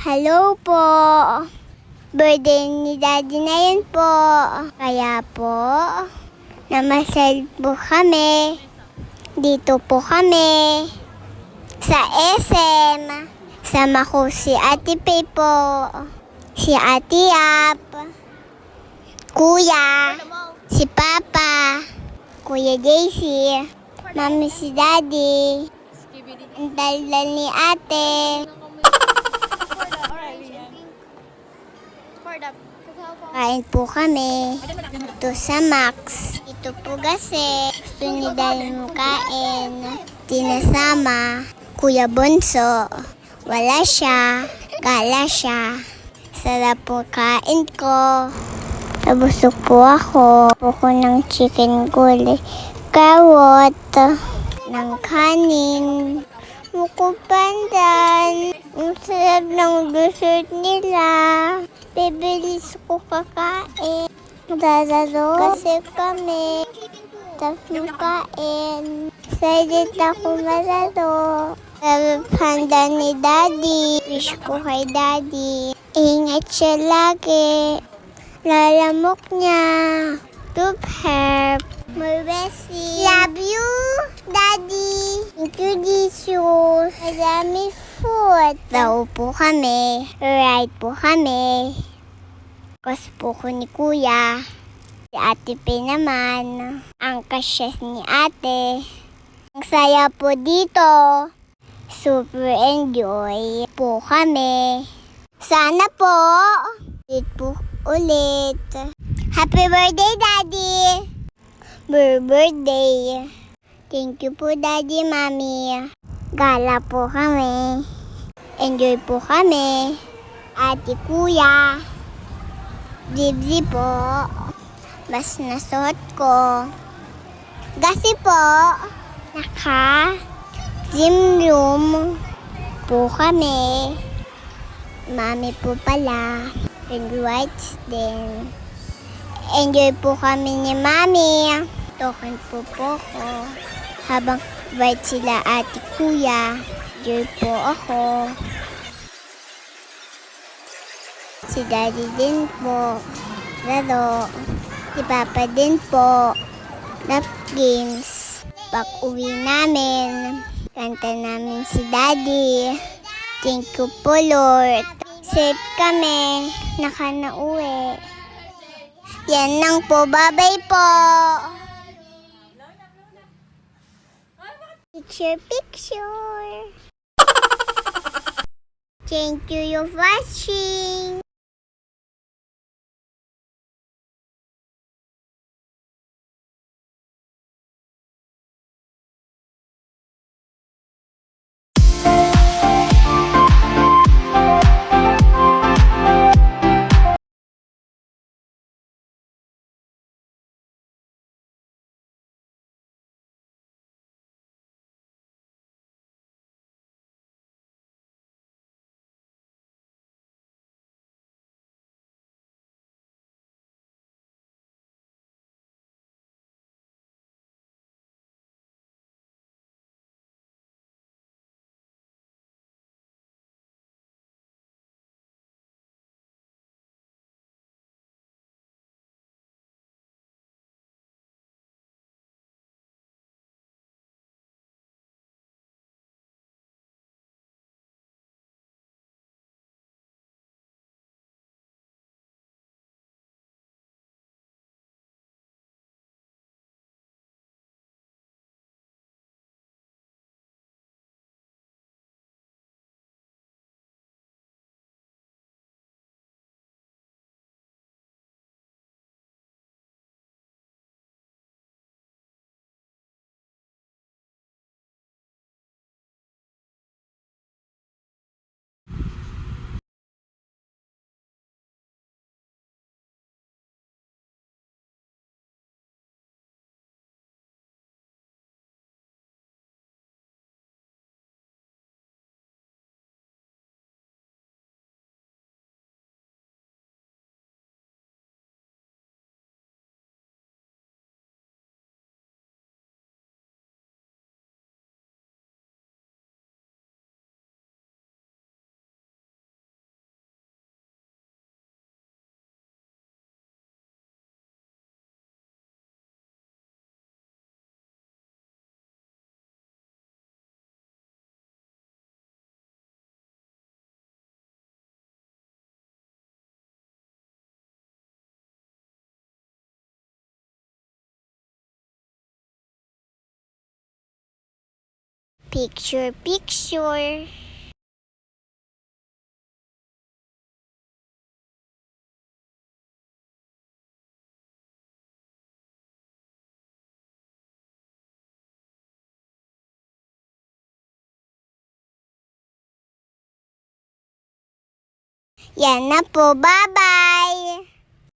Hello po. Birthday ni Daddy na yun po. Kaya po, namasal po kami. Dito po kami. Sa SM. Sama ko si Ate Pay po. Si Ate Yap. Kuya. Si Papa. Kuya JC. Mami si Daddy. Ang daldal ni Ate. Kain po kami. Ito sa Max. Ito po kasi gusto ni Daddy mo kain. Tinasama. Kuya Bonso. Wala siya. Gala siya. Sarap po kain ko. Nabusog po ako. Puko ng chicken gulay. Kawot. Ng kanin. Muko pandan. Ang sarap ng dessert nila. Bibilis ko kakain. Dadalo kasi kami. Tapos kain. Excited ako malalo. Panda ni Daddy. Wish ko kay Daddy. Ingat siya lagi. Lalamok niya. Tube herb. My bestie. Love you, Daddy. Thank you, Jesus. Madami food. Daw po kami. Ride po kami. Kas po ko ni Kuya. Si Ate Pe naman. Ang kasyas ni Ate. Ang saya po dito. Super enjoy po kami. Sana po. Ulit po ulit. Happy birthday, Daddy. Birthday. Thank you po, Daddy, Mami. Gala po kami. Enjoy po kami. Ate, Kuya. Dibzi po. Mas nasuot ko. Kasi po, naka-gym room po kami. Mami po pala. And whites din. Enjoy po kami ni Mami. Token po ko. Habang white sila Ate Kuya. Enjoy po ako. Si Daddy din po. Laro. Si Papa din po. Love games. Pag uwi namin, kanta namin si Daddy. Thank you po, Lord. Safe kami. Naka-nauwi. Yan lang po. Bye-bye po. Picture. Thank you for watching. Picture, picture. Yan na po. Bye-bye!